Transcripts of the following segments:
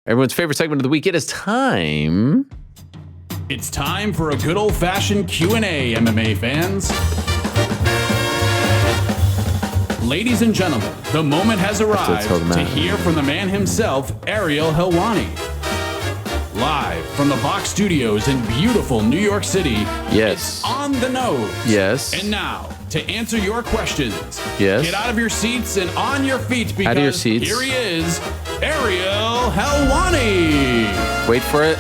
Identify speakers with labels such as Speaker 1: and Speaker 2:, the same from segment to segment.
Speaker 1: Everyone's favorite segment of the week. It is time.
Speaker 2: It's time for a good old-fashioned Q&A, MMA fans. Ladies and gentlemen, the moment has arrived to hear from the man himself, Ariel Helwani. Live from the Box Studios in beautiful New York City.
Speaker 1: Yes.
Speaker 2: It's On the Nose.
Speaker 1: Yes.
Speaker 2: And now, to answer your questions,
Speaker 1: yes,
Speaker 2: get out of your seats and on your feet because
Speaker 1: out of your seats.
Speaker 2: Here he is, Ariel Helwani.
Speaker 1: Wait for it.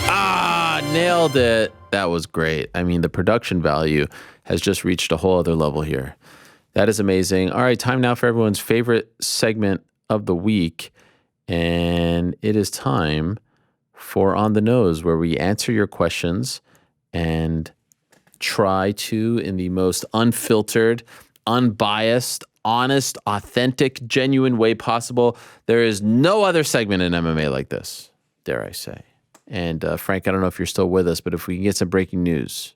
Speaker 1: Nailed it. That was great. I mean, the production value has just reached a whole other level here. That is amazing. All right, time now for everyone's favorite segment of the week. And it is time for On the Nose, where we answer your questions and try to, in the most unfiltered, unbiased, honest, authentic, genuine way possible. There is no other segment in MMA like this, dare I say. And Frank, I don't know if you're still with us, but if we can get some breaking news.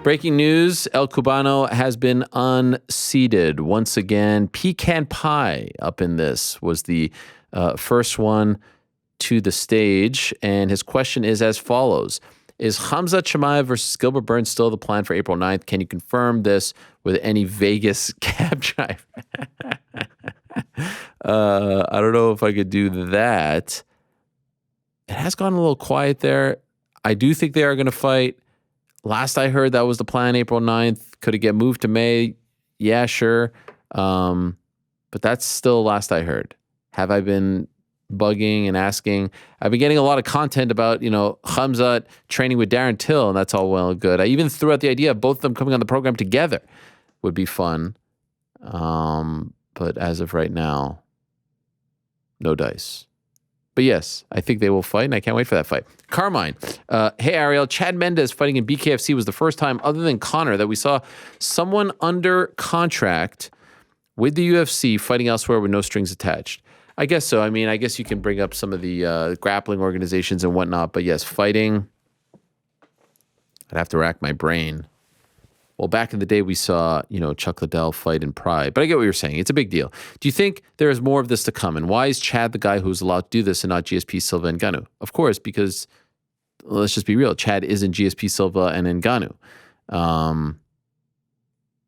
Speaker 1: Breaking news, El Cubano has been unseated once again. Pecan Pie up in this was the first one to the stage. And his question is as follows. Is Khamzat Chimaev versus Gilbert Burns still the plan for April 9th? Can you confirm this with any Vegas cab driver? I don't know if I could do that. It has gone a little quiet there. I do think they are going to fight. Last I heard, that was the plan, April 9th. Could it get moved to May? Yeah, sure. But that's still last I heard. Have I been bugging and asking? I've been getting a lot of content about, Khamzat training with Darren Till, and that's all well and good. I even threw out the idea of both of them coming on the program together. Would be fun. But as of right now, no dice. But yes, I think they will fight, and I can't wait for that fight. Carmine, hey Ariel, Chad Mendes fighting in BKFC was the first time, other than Conor, that we saw someone under contract with the UFC fighting elsewhere with no strings attached. I guess so. I mean, I guess you can bring up some of the grappling organizations and whatnot, but yes, fighting, I'd have to rack my brain. Well, back in the day, we saw, Chuck Liddell fight in Pride. But I get what you're saying. It's a big deal. Do you think there is more of this to come? And why is Chad the guy who's allowed to do this and not GSP, Silva, and Ngannou? Of course, because, let's just be real, Chad isn't GSP, Silva, and Ngannou.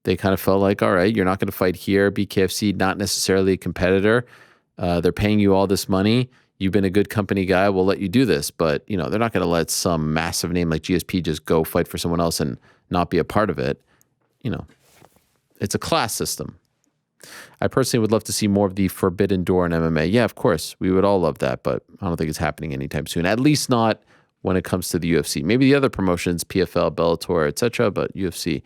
Speaker 1: They kind of felt like, all right, you're not going to fight here. BKFC, not necessarily a competitor. They're paying you all this money. You've been a good company guy. We'll let you do this. But, they're not going to let some massive name like GSP just go fight for someone else and not be a part of it. It's a class system. I personally would love to see more of the forbidden door in MMA. Yeah, of course, we would all love that, but I don't think it's happening anytime soon. At least not when it comes to the UFC. Maybe the other promotions, PFL, Bellator, etc., but UFC,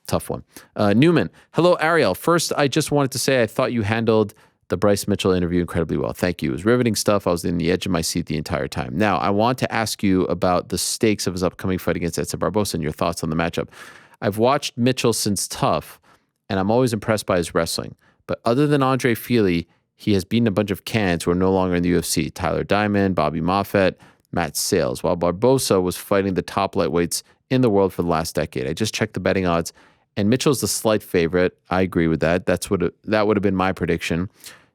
Speaker 1: tough one. Newman, hello, Ariel. First, I just wanted to say I thought you handled the Bryce Mitchell interview incredibly well. Thank you. It was riveting stuff. I was in the edge of my seat the entire time. Now, I want to ask you about the stakes of his upcoming fight against Edson Barbosa and your thoughts on the matchup. I've watched Mitchell since Tough, and I'm always impressed by his wrestling. But other than Andre Feely, he has beaten a bunch of cans who are no longer in the UFC. Tyler Diamond, Bobby Moffett, Matt Sales, while Barbosa was fighting the top lightweights in the world for the last decade. I just checked the betting odds, and Mitchell's the slight favorite. I agree with that. That would have been my prediction.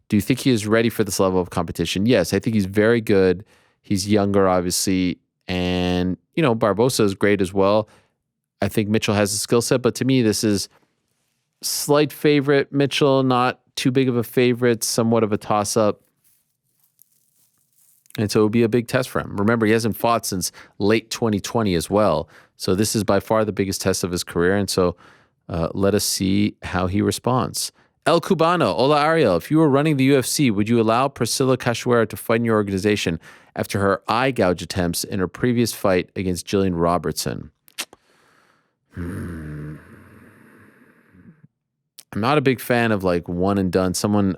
Speaker 1: Do you think he is ready for this level of competition? Yes, I think he's very good. He's younger, obviously, and, Barbosa is great as well. I think Mitchell has a skill set, but to me, this is slight favorite. Mitchell, not too big of a favorite, somewhat of a toss-up. And so it would be a big test for him. Remember, he hasn't fought since late 2020 as well. So this is by far the biggest test of his career. And so let us see how he responds. El Cubano, hola Ariel. If you were running the UFC, would you allow Priscilla Cachoeira to fight in your organization after her eye gouge attempts in her previous fight against Jillian Robertson? I'm not a big fan of one and done. Someone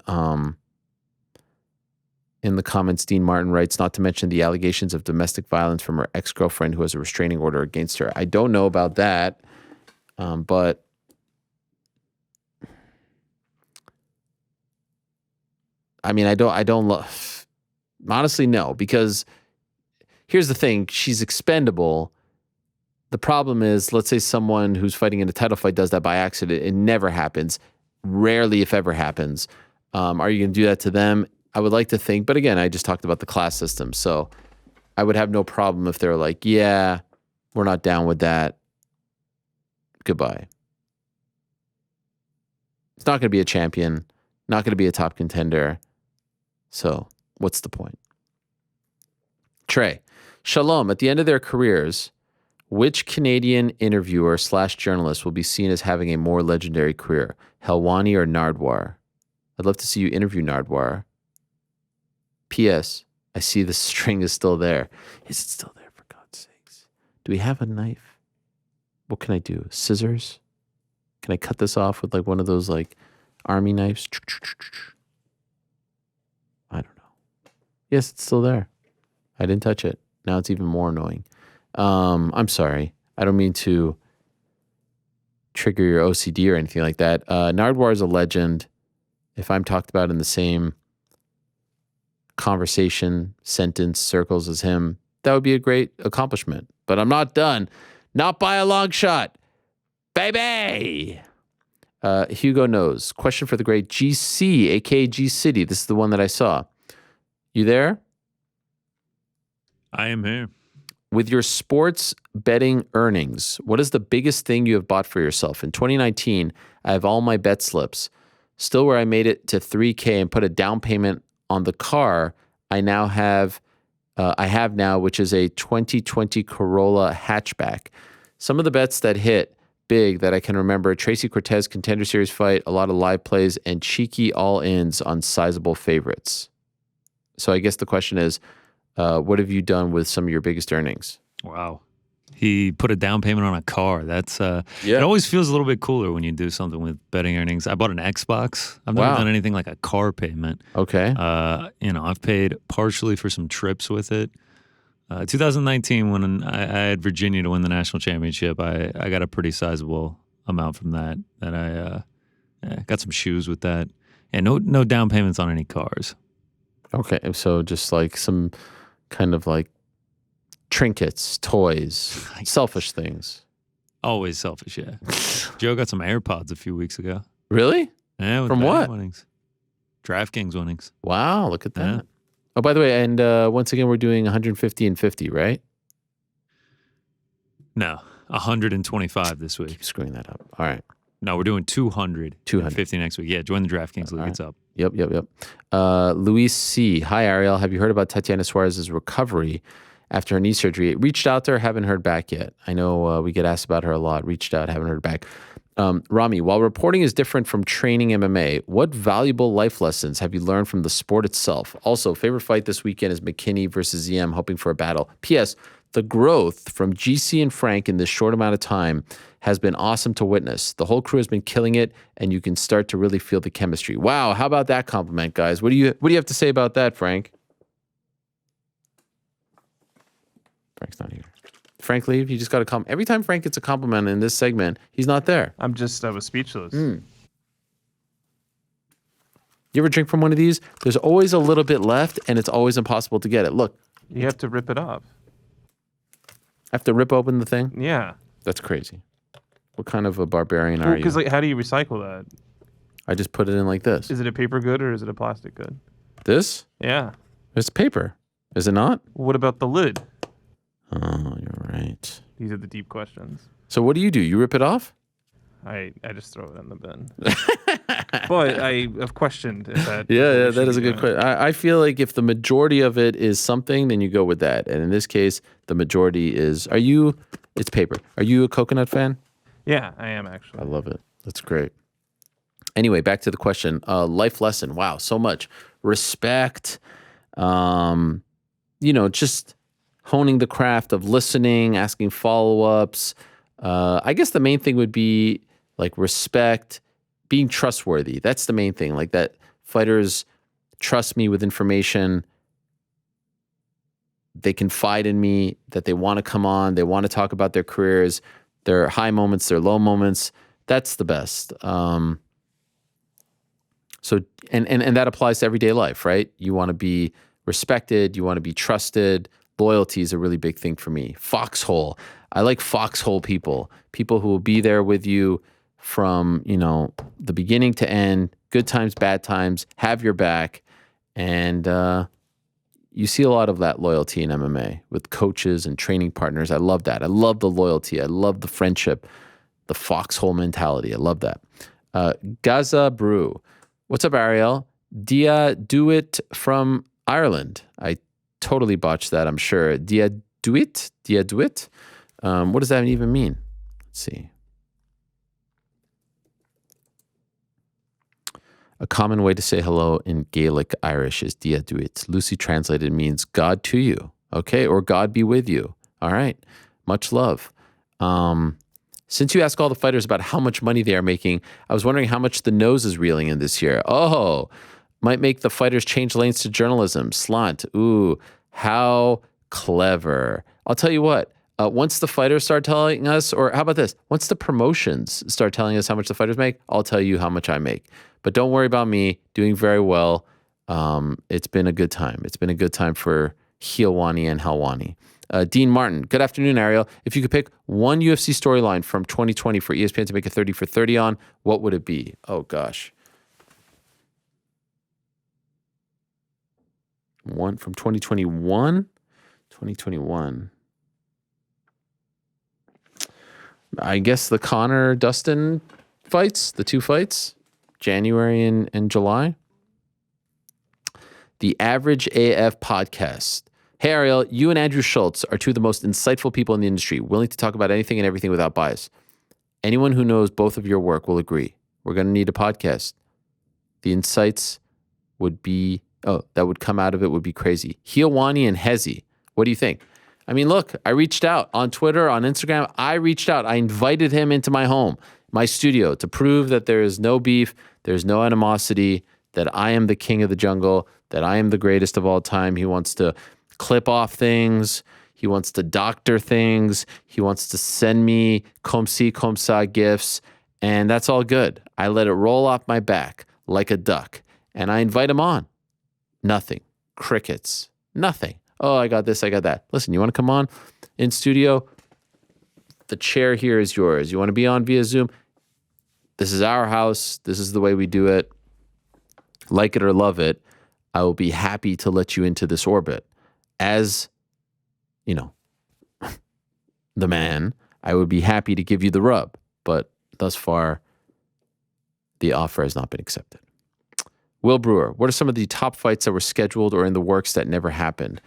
Speaker 1: in the comments, Dean Martin writes, not to mention the allegations of domestic violence from her ex-girlfriend who has a restraining order against her. I don't know about that, but I mean, I don't love, honestly, no, because here's the thing. She's expendable. The problem is, let's say someone who's fighting in a title fight does that by accident. It never happens. Rarely, if ever, happens. Are you going to do that to them? I would like to think, but again, I just talked about the class system. So I would have no problem if they're like, yeah, we're not down with that. Goodbye. It's not going to be a champion, not going to be a top contender. So what's the point? Trey, Shalom, at the end of their careers, which Canadian interviewer / journalist will be seen as having a more legendary career, Helwani or Nardwar? I'd love to see you interview Nardwar. P.S. I see the string is still there. Is it still there, for God's sakes? Do we have a knife? What can I do? Scissors? Can I cut this off with like one of those like army knives? I don't know. Yes, it's still there. I didn't touch it. Now it's even more annoying. I'm sorry. I don't mean to trigger your OCD or anything like that. Nardwar is a legend. If I'm talked about in the same conversation, sentence, circles as him, that would be a great accomplishment. But I'm not done. Not by a long shot. Baby! Hugo knows. Question for the great GC, aka G City. This is the one that I saw. You there?
Speaker 3: I am here.
Speaker 1: With your sports betting earnings, what is the biggest thing you have bought for yourself? In 2019, I have all my bet slips. Still where I made it to 3K and put a down payment on the car I have now, which is a 2020 Corolla hatchback. Some of the bets that hit big that I can remember: Tracy Cortez Contender Series fight, a lot of live plays, and cheeky all-ins on sizable favorites. So I guess the question is, what have you done with some of your biggest earnings?
Speaker 3: Wow. He put a down payment on a car. That's It always feels a little bit cooler when you do something with betting earnings. I bought an Xbox. I've never done anything like a car payment.
Speaker 1: Okay.
Speaker 3: I've paid partially for some trips with it. 2019, when I had Virginia to win the national championship, I got a pretty sizable amount from that. That I got some shoes with that, and no down payments on any cars.
Speaker 1: Okay, so just like some kind of like trinkets, toys, selfish things.
Speaker 3: Always selfish, yeah. Joe got some AirPods a few weeks ago.
Speaker 1: Really?
Speaker 3: Yeah.
Speaker 1: From what?
Speaker 3: Winnings. DraftKings winnings.
Speaker 1: Wow, look at that.
Speaker 3: Yeah.
Speaker 1: Oh, by the way, and once again, we're doing 150 and 50, right?
Speaker 3: No, 125 this week.
Speaker 1: Keep screwing that up. All right.
Speaker 3: No, we're doing 250 next week. Yeah, join the DraftKings League. It's up.
Speaker 1: Yep. Luis C. Hi, Ariel. Have you heard about Tatiana Suarez's recovery after her knee surgery? Reached out to her, haven't heard back yet. I know we get asked about her a lot. Reached out, haven't heard back. Rami, while reporting is different from training MMA, what valuable life lessons have you learned from the sport itself? Also, favorite fight this weekend is McKinney versus ZM, hoping for a battle. P.S. The growth from GC and Frank in this short amount of time has been awesome to witness. The whole crew has been killing it, and you can start to really feel the chemistry. Wow, how about that compliment, guys? What do you have to say about that, Frank? Frank's not here. Frank leave? You just got to come. Every time Frank gets a compliment in this segment, he's not there.
Speaker 4: I was speechless.
Speaker 1: You ever drink from one of these? There's always a little bit left, and it's always impossible to get it. Look.
Speaker 4: You have to rip it off.
Speaker 1: I have to rip open the thing?
Speaker 4: Yeah.
Speaker 1: That's crazy. What kind of a barbarian are you?
Speaker 4: Because how do you recycle that?
Speaker 1: I just put it in like this.
Speaker 4: Is it a paper good or is it a plastic good?
Speaker 1: This?
Speaker 4: Yeah.
Speaker 1: It's paper. Is it not?
Speaker 4: What about the lid?
Speaker 1: Oh, you're right.
Speaker 4: These are the deep questions.
Speaker 1: So what do? You rip it off?
Speaker 4: I just throw it in the bin. But I have questioned if that.
Speaker 1: Yeah, that is a good question. I feel like if the majority of it is something, then you go with that. And in this case, the majority is. It's paper. Are you a coconut fan?
Speaker 4: Yeah, I am actually.
Speaker 1: I love it. That's great. Anyway, back to the question. Life lesson. Wow, so much respect. Just honing the craft of listening, asking follow-ups. I guess the main thing would be like respect, being trustworthy. That's the main thing. Like that fighters trust me with information. They confide in me, that they want to come on. They want to talk about their careers, their high moments, their low moments. That's the best. So that applies to everyday life, right? You want to be respected. You want to be trusted. Loyalty is a really big thing for me. Foxhole. I like foxhole people. People who will be there with you from, the beginning to end, good times, bad times, have your back. And you see a lot of that loyalty in MMA with coaches and training partners. I love that. I love the loyalty. I love the friendship, the foxhole mentality. I love that. Gaza Brew. What's up, Ariel? Dia Do It from Ireland. I totally botched that, I'm sure. Dia Do It? Dia Do It? What does that even mean? Let's see. A common way to say hello in Gaelic Irish is Dia Do It. Loosely translated means God to you. Okay, or God be with you. All right. Much love. Since you ask all the fighters about how much money they are making, I was wondering how much the nose is reeling in this year. Oh, might make the fighters change lanes to journalism. Slant. Ooh, how clever. I'll tell you what. Once the fighters start telling us, or how about this? Once the promotions start telling us how much the fighters make, I'll tell you how much I make. But don't worry about me. Doing very well. It's been a good time. It's been a good time for Helwani and Helwani. Dean Martin. Good afternoon, Ariel. If you could pick one UFC storyline from 2020 for ESPN to make a 30 for 30 on, what would it be? Oh, gosh. One from 2021? 2021. I guess the Conor Dustin fights, the two fights, January and July. The Average AF Podcast. Hey, Ariel, you and Andrew Schultz are two of the most insightful people in the industry, willing to talk about anything and everything without bias. Anyone who knows both of your work will agree. We're going to need a podcast. The insights would be, that would come out of it would be crazy. Helwani and Hezi, what do you think? I mean, look, I reached out on Twitter, on Instagram. I reached out. I invited him into my home, my studio, to prove that there is no beef, there's no animosity, that I am the king of the jungle, that I am the greatest of all time. He wants to clip off things. He wants to doctor things. He wants to send me comme ci, comme ça gifts. And that's all good. I let it roll off my back like a duck. And I invite him on. Nothing. Crickets. Nothing. Oh, I got this, I got that. Listen, you want to come on in studio? The chair here is yours. You want to be on via Zoom? This is our house. This is the way we do it. Like it or love it, I will be happy to let you into this orbit. As, the man, I would be happy to give you the rub. But thus far, the offer has not been accepted. Will Brewer, what are some of the top fights that were scheduled or in the works that never happened?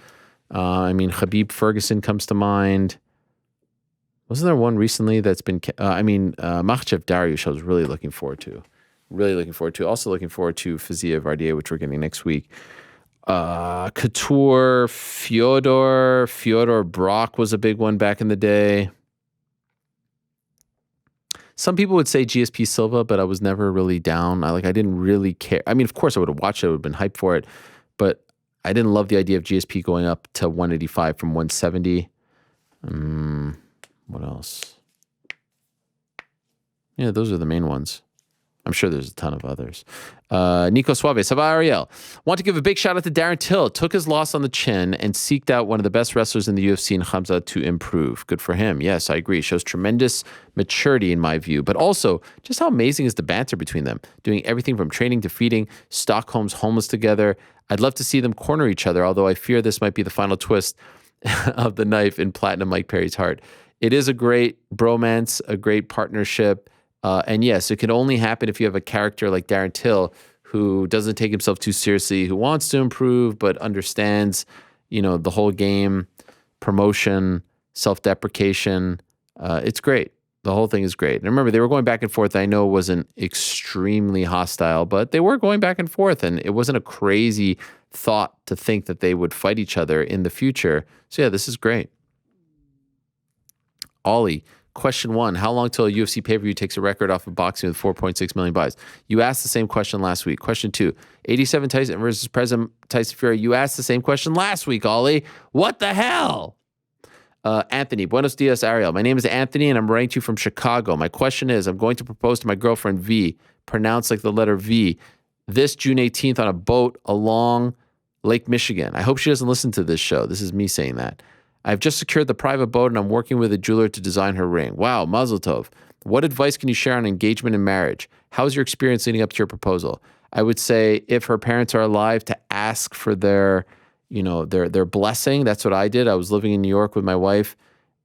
Speaker 1: Khabib Ferguson comes to mind. Wasn't there one recently that's been... Makhachev Dariush I was really looking forward to. Also looking forward to Fiziev Vardier, which we're getting next week. Couture, Fyodor Brock was a big one back in the day. Some people would say GSP Silva, but I was never really down. I didn't really care. I mean, of course I would have watched it. I would have been hyped for it, but I didn't love the idea of GSP going up to 185 from 170. What else? Yeah, those are the main ones. I'm sure there's a ton of others. Nico Suave, Sava Ariel. Want to give a big shout out to Darren Till. Took his loss on the chin and seeked out one of the best wrestlers in the UFC in Khamzat to improve. Good for him. Yes, I agree. Shows tremendous maturity in my view, but also just how amazing is the banter between them. Doing everything from training to feeding. Stockholm's homeless together. I'd love to see them corner each other, although I fear this might be the final twist of the knife in Platinum Mike Perry's heart. It is a great bromance, a great partnership. And yes, it can only happen if you have a character like Darren Till who doesn't take himself too seriously, who wants to improve, but understands, the whole game, promotion, self-deprecation. It's great. The whole thing is great. And remember, they were going back and forth. I know it wasn't extremely hostile, but they were going back and forth, and it wasn't a crazy thought to think that they would fight each other in the future. So yeah, this is great. Ollie. Question 1, how long till a UFC pay-per-view takes a record off of boxing with 4.6 million buys? You asked the same question last week. Question 2, 87 Tyson versus President Tyson Fury. You asked the same question last week, Ollie. What the hell? Anthony, buenos dias, Ariel. My name is Anthony, and I'm writing to you from Chicago. My question is, I'm going to propose to my girlfriend, V, pronounced like the letter V, this June 18th on a boat along Lake Michigan. I hope she doesn't listen to this show. This is me saying that. I've just secured the private boat and I'm working with a jeweler to design her ring. Wow, mazel tov. What advice can you share on engagement and marriage? How's your experience leading up to your proposal? I would say if her parents are alive, to ask for their blessing. That's what I did. I was living in New York with my wife,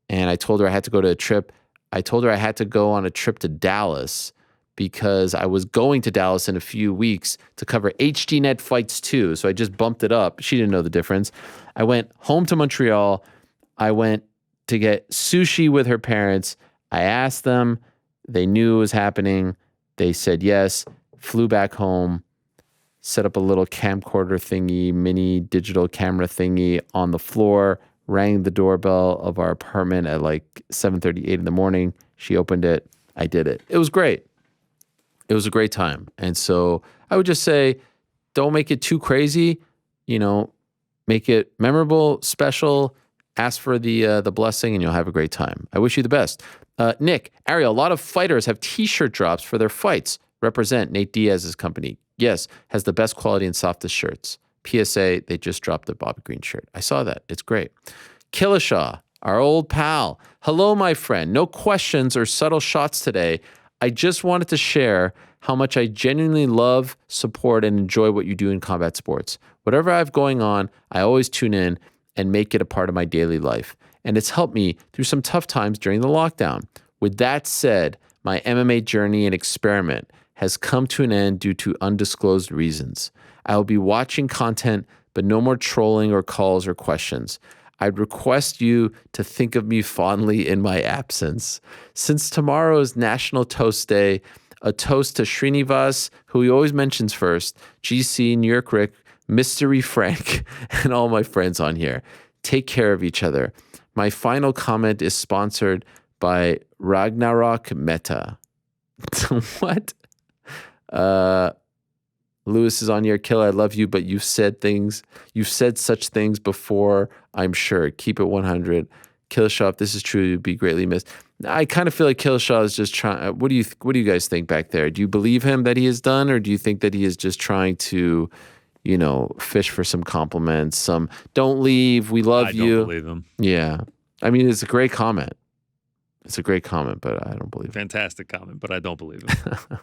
Speaker 1: and I told her I had to go to a trip. I told her I had to go on a trip to Dallas because I was going to Dallas in a few weeks to cover HDNet Fights 2. So I just bumped it up. She didn't know the difference. I went home to Montreal. I went to get sushi with her parents. I asked them. They knew it was happening. They said yes. Flew back home. Set up a little camcorder thingy, mini digital camera thingy on the floor. Rang the doorbell of our apartment at like 7:38 in the morning. She opened it. I did it. It was great. It was a great time. And so I would just say, don't make it too crazy. Make it memorable, special. Ask for the blessing, and you'll have a great time. I wish you the best. Nick, Ariel, a lot of fighters have T-shirt drops for their fights. Represent Nate Diaz's company. Yes, has the best quality and softest shirts. PSA, they just dropped the Bobby Green shirt. I saw that. It's great. Killishaw, our old pal. Hello, my friend. No questions or subtle shots today. I just wanted to share how much I genuinely love, support, and enjoy what you do in combat sports. Whatever I have going on, I always tune in and make it a part of my daily life. And it's helped me through some tough times during the lockdown. With that said, my MMA journey and experiment has come to an end due to undisclosed reasons. I will be watching content, but no more trolling or calls or questions. I'd request you to think of me fondly in my absence. Since tomorrow is National Toast Day, a toast to Srinivas, who he always mentions first, GC, New York Rick, Mystery Frank, and all my friends on here. Take care of each other. My final comment is sponsored by Ragnarok Meta. What? Lewis is on here. Killer, I love you, but you've said such things before, I'm sure. Keep it 100. Killshot, if this is true, you'd be greatly missed. I kind of feel like Killshot is just trying. What do you guys think back there? Do you believe him that he is done, or do you think that he is just trying to, fish for some compliments, some "don't leave, we love you"?
Speaker 3: I don't believe him.
Speaker 1: Yeah, I mean, it's a great comment. It's a great comment, but I don't believe it.
Speaker 3: Fantastic comment, but I don't believe it.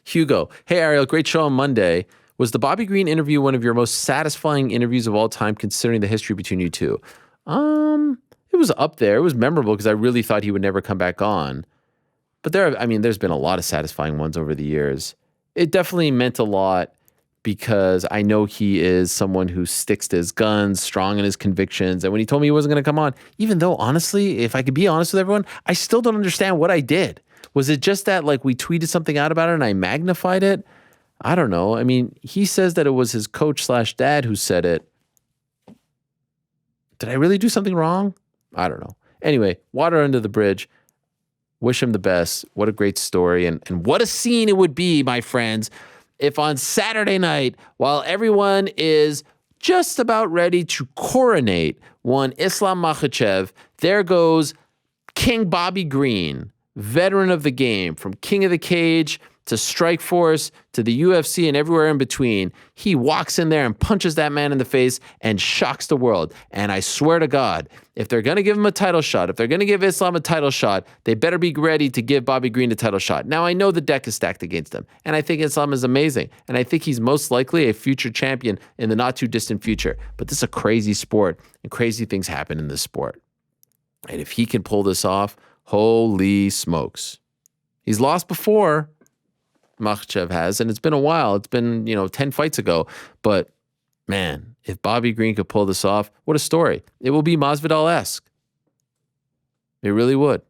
Speaker 1: Hugo, hey Ariel, great show on Monday. Was the Bobby Green interview one of your most satisfying interviews of all time, considering the history between you two? It was up there. It was memorable because I really thought he would never come back on. But there's been a lot of satisfying ones over the years. It definitely meant a lot because I know he is someone who sticks to his guns, strong in his convictions. And when he told me he wasn't going to come on, even though honestly, if I could be honest with everyone, I still don't understand what I did. Was it just that we tweeted something out about it and I magnified it? I don't know. I mean, he says that it was his coach/dad who said it. Did I really do something wrong? I don't know. Anyway, water under the bridge. Wish him the best. What a great story. And what a scene it would be, my friends, if on Saturday night, while everyone is just about ready to coronate one Islam Makhachev, there goes King Bobby Green, veteran of the game, from King of the Cage to Strikeforce to the UFC and everywhere in between. He walks in there and punches that man in the face and shocks the world. And I swear to God, if they're going to give him a title shot, if they're going to give Islam a title shot, they better be ready to give Bobby Green a title shot. Now, I know the deck is stacked against him, and I think Islam is amazing, and I think he's most likely a future champion in the not-too-distant future. But this is a crazy sport, and crazy things happen in this sport. And if he can pull this off, holy smokes. He's lost before, Makhachev has, and it's been a while. It's been, 10 fights ago. But, man, if Bobby Green could pull this off, what a story. It will be Masvidal-esque. It really would.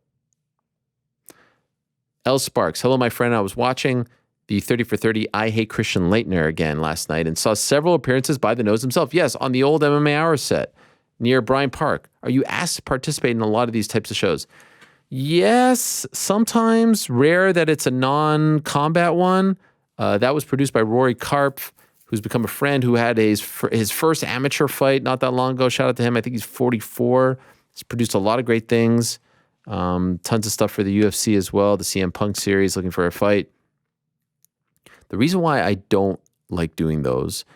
Speaker 1: L. Sparks, hello, my friend. I was watching the 30 for 30 I Hate Christian Leitner again last night and saw several appearances by the nose himself. Yes, on the old MMA Hour set near Bryant Park. Are you asked to participate in a lot of these types of shows? Yes, sometimes. Rare that it's a non-combat one. That was produced by Rory Karp, who's become a friend, who had his first amateur fight not that long ago. Shout out to him. I think he's 44. He's produced a lot of great things. Tons of stuff for the UFC as well. The CM Punk series, looking for a fight. The reason why I don't like doing those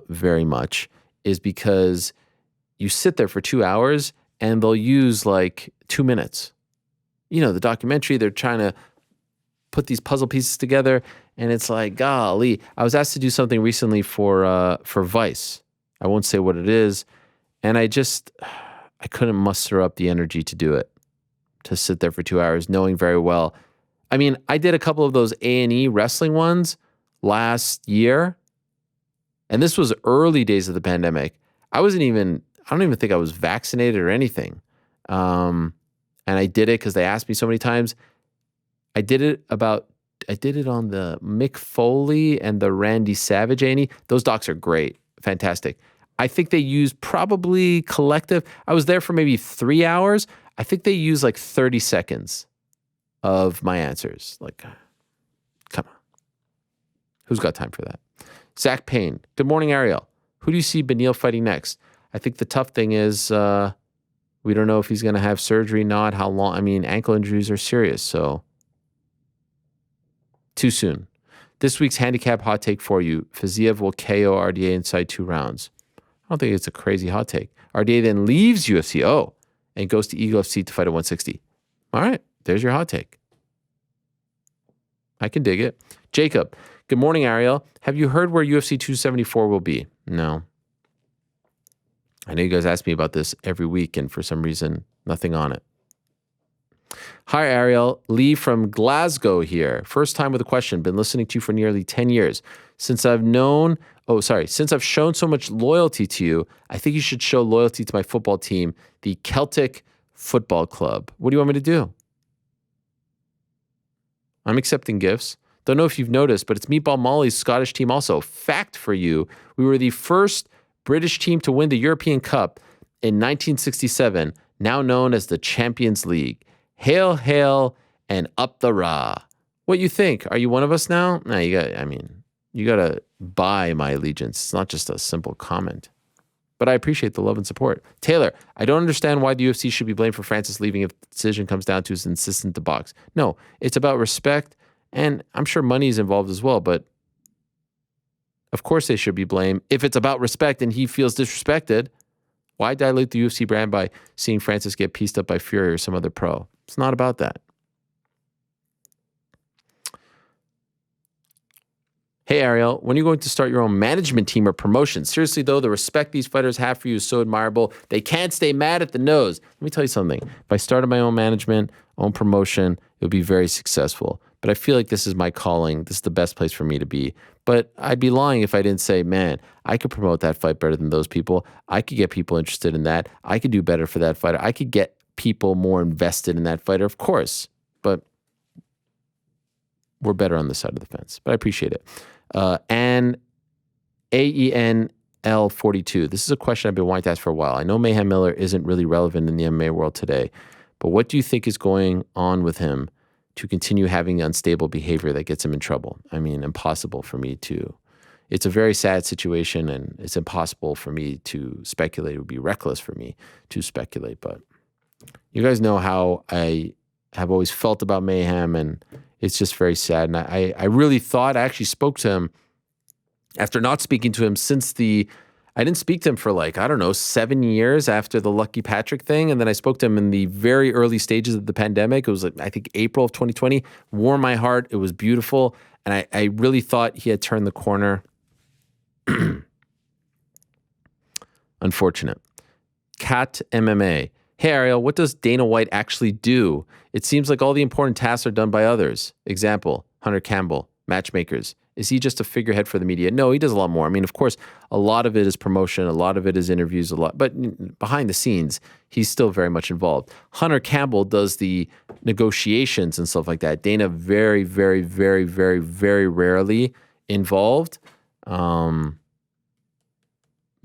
Speaker 1: very much is because you sit there for 2 hours and they'll use 2 minutes. The documentary, they're trying to put these puzzle pieces together, and it's like, golly. I was asked to do something recently for Vice. I won't say what it is, and I couldn't muster up the energy to do it, to sit there for 2 hours, knowing very well. I mean, I did a couple of those A&E wrestling ones last year, and this was early days of the pandemic. I don't even think I was vaccinated or anything. And I did it because they asked me so many times. I did it on the Mick Foley and the Randy Savage A&E. Those docs are great. Fantastic. I think they use probably collective. I was there for maybe 3 hours. I think they use like 30 seconds of my answers. Like, come on. Who's got time for that? Zach Payne. Good morning, Ariel. Who do you see Beneil fighting next? I think the tough thing is we don't know if he's going to have surgery, not how long. I mean, ankle injuries are serious, so too soon. This week's handicap hot take for you. Fiziev will KO RDA inside 2 rounds. I don't think it's a crazy hot take. RDA then leaves UFC, and goes to Eagle FC to fight at 160. All right, there's your hot take. I can dig it. Jacob, good morning, Ariel. Have you heard where UFC 274 will be? No. I know you guys ask me about this every week, and for some reason, nothing on it. Hi, Ariel. Lee from Glasgow here. First time with a question. Been listening to you for nearly 10 years. Since I've shown so much loyalty to you, I think you should show loyalty to my football team, the Celtic Football Club. What do you want me to do? I'm accepting gifts. Don't know if you've noticed, but it's Meatball Molly's Scottish team also. Fact for you, we were the first British team to win the European Cup in 1967, now known as the Champions League. Hail, hail, and up the rah. What you think? Are you one of us now? No, you got to buy my allegiance. It's not just a simple comment. But I appreciate the love and support. Taylor, I don't understand why the UFC should be blamed for Francis leaving if the decision comes down to his insistence to box. No, it's about respect, and I'm sure money is involved as well, but of course they should be blamed. If it's about respect and he feels disrespected, why dilute the UFC brand by seeing Francis get pieced up by Fury or some other pro? It's not about that. Hey, Ariel, when are you going to start your own management team or promotion? Seriously, though, the respect these fighters have for you is so admirable. They can't stay mad at the nose. Let me tell you something. If I started my own management, own promotion, it would be very successful. But I feel like this is my calling. This is the best place for me to be. But I'd be lying if I didn't say, man, I could promote that fight better than those people. I could get people interested in that. I could do better for that fighter. I could get people more invested in that fighter, of course. But we're better on this side of the fence. But I appreciate it. And AENL42. This is a question I've been wanting to ask for a while. I know Mayhem Miller isn't really relevant in the MMA world today, but what do you think is going on with him to continue having unstable behavior that gets him in trouble? I mean, impossible for me to. It's a very sad situation, and it's impossible for me to speculate. It would be reckless for me to speculate, but you guys know how I have always felt about Mayhem, and it's just very sad. And I really thought, I actually spoke to him after not speaking to him since I didn't speak to him for 7 years after the Lucky Patrick thing. And then I spoke to him in the very early stages of the pandemic. It was I think April of 2020, warmed my heart. It was beautiful. And I really thought he had turned the corner. Unfortunate. Cat MMA. Hey, Ariel, what does Dana White actually do? It seems like all the important tasks are done by others. Example, Hunter Campbell, matchmakers. Is he just a figurehead for the media? No, he does a lot more. I mean, of course, a lot of it is promotion, a lot of it is interviews, but behind the scenes, he's still very much involved. Hunter Campbell does the negotiations and stuff like that. Dana very, very, very, very, very rarely involved. But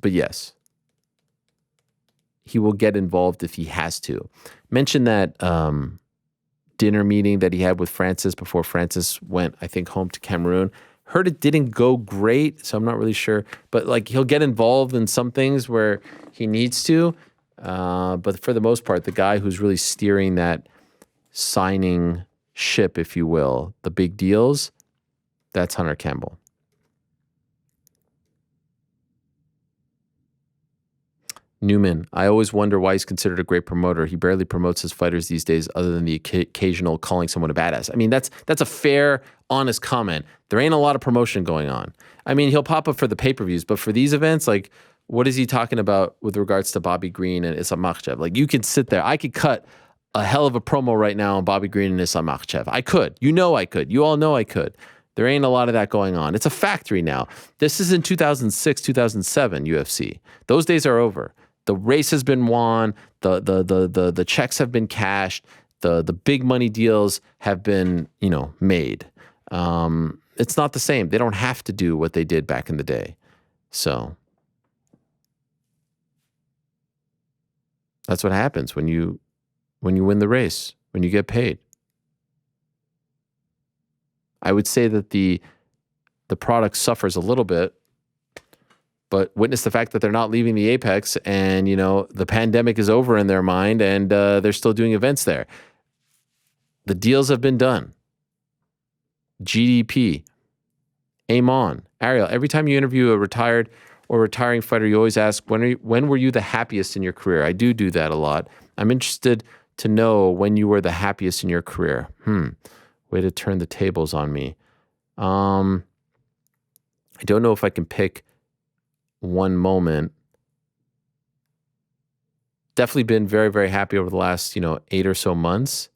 Speaker 1: yes. He will get involved if he has to. Mention that dinner meeting that he had with Francis before Francis went, I think, home to Cameroon. Heard it didn't go great, so I'm not really sure. But he'll get involved in some things where he needs to. But for the most part, the guy who's really steering that signing ship, if you will, the big deals, that's Hunter Newman, I always wonder why he's considered a great promoter. He barely promotes his fighters these days other than the occasional calling someone a badass. I mean, that's a fair, honest comment. There ain't a lot of promotion going on. I mean, he'll pop up for the pay-per-views, but for these events, like, what is he talking about with regards to Bobby Green and Islam Makhachev? Like, you could sit there. I could cut a hell of a promo right now on Bobby Green and Islam Makhachev. I could. You know I could. You all know I could. There ain't a lot of that going on. It's a factory now. This is in 2006, 2007 UFC. Those days are over. The race has been won. The checks have been cashed. The big money deals have been, made. It's not the same. They don't have to do what they did back in the day. So that's what happens when you win the race, when you get paid. I would say that the product suffers a little bit, but witness the fact that they're not leaving the Apex and, the pandemic is over in their mind and they're still doing events there. The deals have been done. GDP, aim on. Ariel, every time you interview a retired or retiring fighter, you always ask, when were you the happiest in your career? I do that a lot. I'm interested to know when you were the happiest in your career. Way to turn the tables on me. I don't know if I can pick one moment. Definitely been very, very happy over the last, 8 or so months.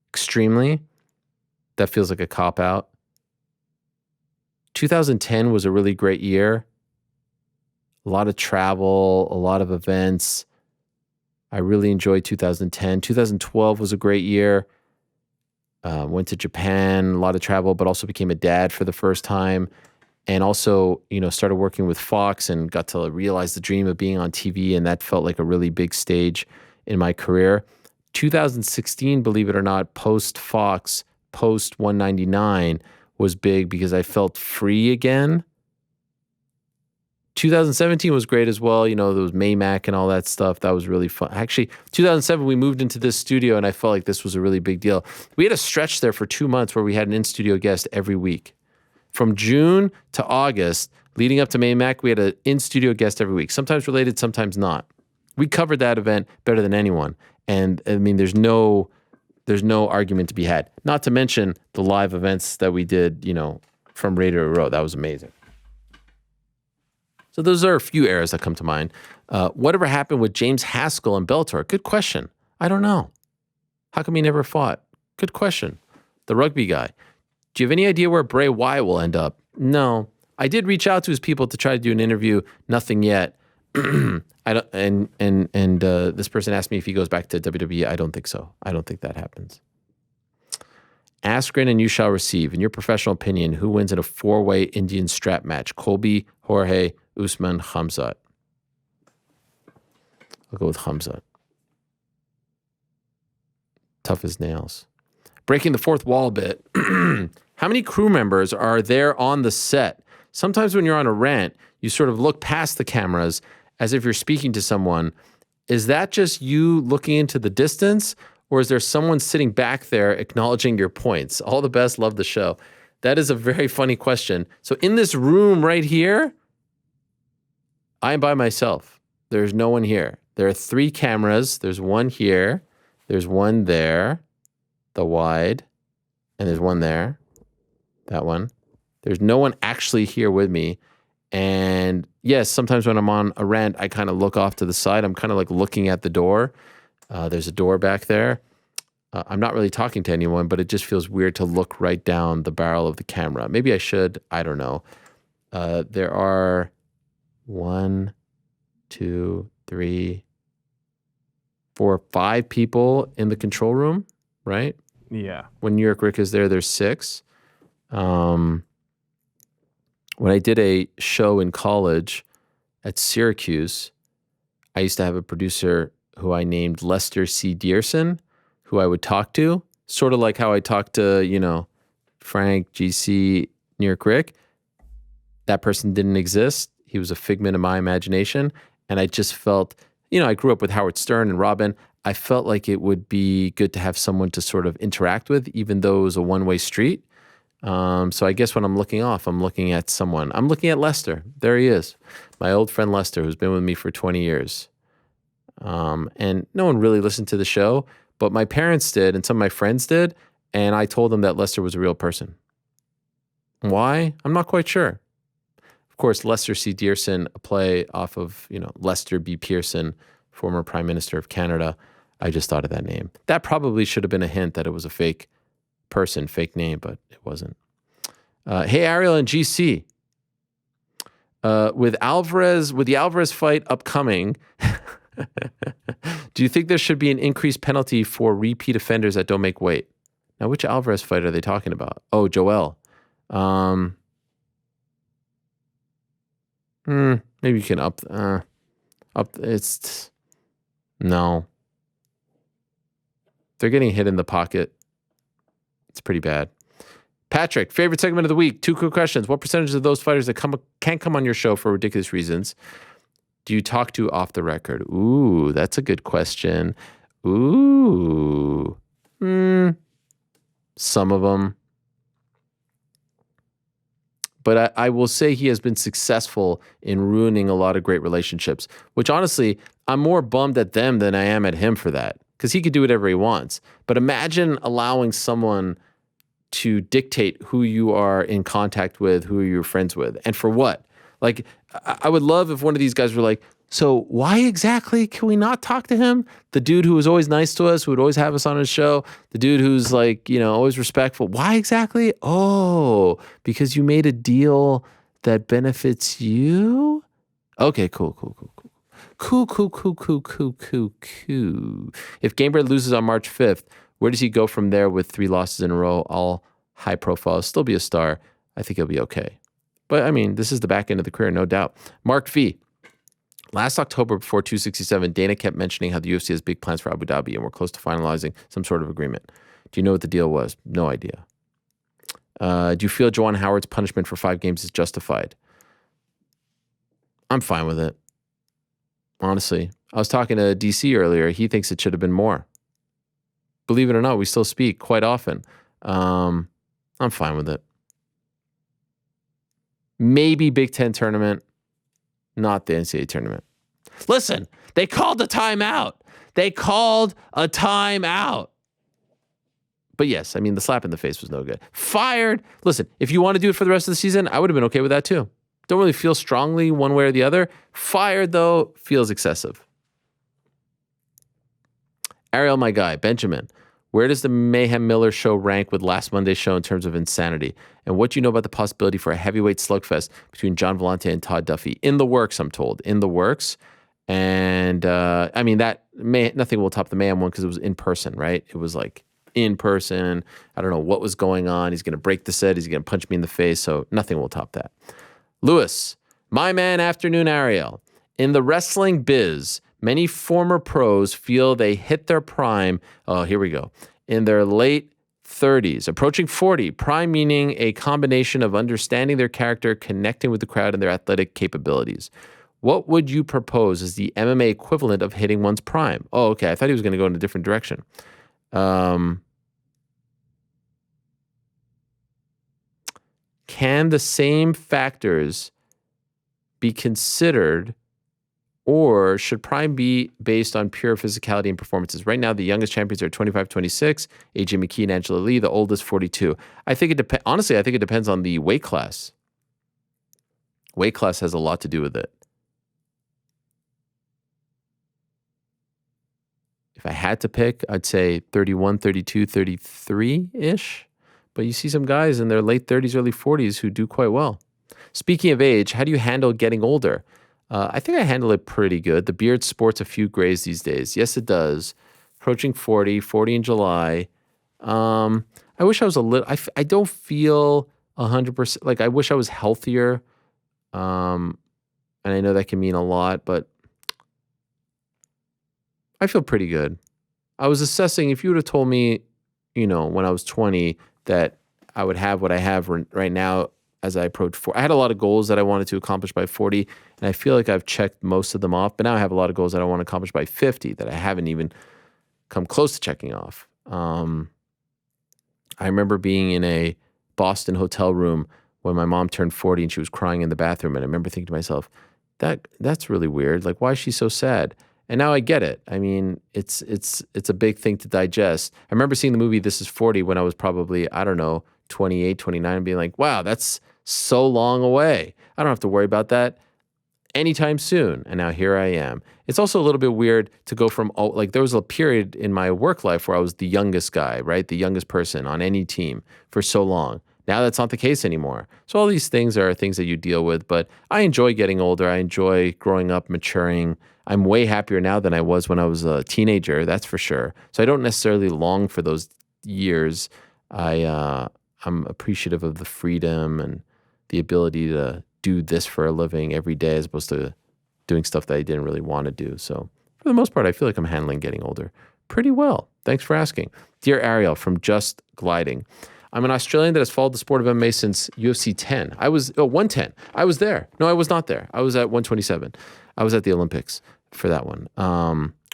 Speaker 1: Extremely. That feels like a cop-out. 2010 was a really great year. A lot of travel, a lot of events. I really enjoyed 2010. 2012 was a great year. Went to Japan, a lot of travel, but also became a dad for the first time. And also, started working with Fox and got to realize the dream of being on TV. And that felt like a really big stage in my career. 2016, believe it or not, post-Fox, post-199 was big because I felt free again. 2017 was great as well. There was Maymac and all that stuff. That was really fun. Actually, 2007, we moved into this studio and I felt like this was a really big deal. We had a stretch there for 2 months where we had an in-studio guest every week. From June to August, leading up to Maymac, we had an in-studio guest every week. Sometimes related, sometimes not. We covered that event better than anyone. And I mean, there's no argument to be had. Not to mention the live events that we did, from Radio Row. That was amazing. So those are a few eras that come to mind. Whatever happened with James Haskell and Bellator? Good question. I don't know. How come he never fought? Good question. The rugby guy. Do you have any idea where Bray Wyatt will end up? No. I did reach out to his people to try to do an interview. Nothing yet. I don't. And this person asked me if he goes back to WWE. I don't think so. I don't think that happens. Askren and you shall receive. In your professional opinion, who wins in a 4-way Indian strap match? Colby, Jorge, Usman, Khamzat. I'll go with Khamzat. Tough as nails. Breaking the fourth wall a bit. How many crew members are there on the set? Sometimes when you're on a rant, you sort of look past the cameras as if you're speaking to someone. Is that just you looking into the distance, or is there someone sitting back there acknowledging your points? All the best. Love the show. That is a very funny question. So in this room right here, I'm by myself. There's no one here. There are 3 cameras. There's one here. There's one there, the wide, and there's one there, that one. There's no one actually here with me. And yes, sometimes when I'm on a rant, I kind of look off to the side. I'm kind of like looking at the door. There's a door back there. I'm not really talking to anyone, but it just feels weird to look right down the barrel of the camera. Maybe I should. I don't know. There are 1, 2, 3, 4, 5 people in the control room, right?
Speaker 4: Yeah.
Speaker 1: When New York Rick is there, there's 6. When I did a show in college at Syracuse, I used to have a producer who I named Lester C. Dearson, who I would talk to, sort of like how I talked to, Frank, GC, New York Rick. That person didn't exist. He was a figment of my imagination. And I just felt, I grew up with Howard Stern and Robin. I felt like it would be good to have someone to sort of interact with, even though it was a one-way street. So I guess when I'm looking off, I'm looking at someone. I'm looking at Lester. There he is. My old friend Lester, who's been with me for 20 years. And no one really listened to the show, but my parents did and some of my friends did. And I told them that Lester was a real person. Why? I'm not quite sure. Of course, Lester C. Dearson, a play off of, Lester B. Pearson, former Prime Minister of Canada. I just thought of that name. That probably should have been a hint that it was a fake person, fake name, but it wasn't. Hey, Ariel and GC. With the Alvarez fight upcoming, do you think there should be an increased penalty for repeat offenders that don't make weight? Now, which Alvarez fight are they talking about? Oh, Joel. Maybe you can up. It's no. They're getting hit in the pocket. It's pretty bad. Patrick, favorite segment of the week. 2 quick questions. What percentage of those fighters that can't come on your show for ridiculous reasons do you talk to off the record? Ooh, that's a good question. Ooh. Some of them. But I will say he has been successful in ruining a lot of great relationships, which honestly, I'm more bummed at them than I am at him for that, because he could do whatever he wants. But imagine allowing someone to dictate who you are in contact with, who you're friends with, and for what? Like, I would love if one of these guys were like, so why exactly can we not talk to him? The dude who was always nice to us, who would always have us on his show, the dude who's like, always respectful. Why exactly? Oh, because you made a deal that benefits you? Okay, cool. Cool. If Gamebred loses on March 5th, where does he go from there with 3 losses in a row, all high profile, still be a star? I think he'll be okay. But I mean, this is the back end of the career, no doubt. Mark V. Last October before 267, Dana kept mentioning how the UFC has big plans for Abu Dhabi and we're close to finalizing some sort of agreement. Do you know what the deal was? No idea. Do you feel Juwan Howard's punishment for 5 games is justified? I'm fine with it. Honestly. I was talking to DC earlier. He thinks it should have been more. Believe it or not, we still speak quite often. I'm fine with it. Maybe Big Ten tournament, not the NCAA tournament. Listen, they called a timeout. But yes, I mean, the slap in the face was no good. Fired. Listen, if you want to do it for the rest of the season, I would have been okay with that too. Don't really feel strongly one way or the other. Fired, though, feels excessive. Ariel, my guy, Benjamin. Where does the Mayhem Miller show rank with last Monday's show in terms of insanity? And what do you know about the possibility for a heavyweight slugfest between John Vellante and Todd Duffy? In the works, I'm told. In the works. And, I mean, nothing will top the Mayhem one because it was in person, right? It was like in person. I don't know what was going on. He's going to break the set. He's going to punch me in the face. So nothing will top that. Lewis, my man, afternoon Ariel. In the wrestling biz, many former pros feel they hit their prime, here we go, in their late 30s, approaching 40, prime meaning a combination of understanding their character, connecting with the crowd, and their athletic capabilities. What would you propose as the MMA equivalent of hitting one's prime? Oh, okay, I thought he was going to go in a different direction. Can the same factors be considered, or should prime be based on pure physicality and performances? Right now, the youngest champions are 25, 26, AJ McKee and Angela Lee, the oldest 42. I think it depends. Honestly, I think it depends on the weight class. Weight class has a lot to do with it. If I had to pick, I'd say 31, 32, 33-ish. But you see some guys in their late 30s, early 40s who do quite well. Speaking of age, how do you handle getting older? I think I handle it pretty good. The beard sports a few grays these days. Yes, it does. Approaching 40 in July. I wish I was a little, I don't feel 100%, like I wish I was healthier. And I know that can mean a lot, but I feel pretty good. I was assessing, if you would have told me, when I was 20, that I would have what I have right now as I approach 40. I had a lot of goals that I wanted to accomplish by 40, and I feel like I've checked most of them off. But now I have a lot of goals that I want to accomplish by 50 that I haven't even come close to checking off. I remember being in a Boston hotel room when my mom turned 40 and she was crying in the bathroom. And I remember thinking to myself, that's really weird. Like, why is she so sad? And now I get it. I mean, it's a big thing to digest. I remember seeing the movie This Is 40 when I was probably, I don't know, 28, 29, and being like, wow, that's so long away. I don't have to worry about that anytime soon. And now here I am. It's also a little bit weird to go from, like, there was a period in my work life where I was the youngest guy, right? The youngest person on any team for so long. Now that's not the case anymore. So all these things are things that you deal with, but I enjoy getting older. I enjoy growing up, maturing. I'm way happier now than I was when I was a teenager, that's for sure. So I don't necessarily long for those years. I'm appreciative of the freedom and the ability to do this for a living every day as opposed to doing stuff that I didn't really want to do. So for the most part, I feel like I'm handling getting older pretty well. Thanks for asking. Dear Ariel from Just Gliding. I'm an Australian that has followed the sport of MMA since UFC 10. 110. I was there. No, I was not there. I was at 127. I was at the Olympics for that one.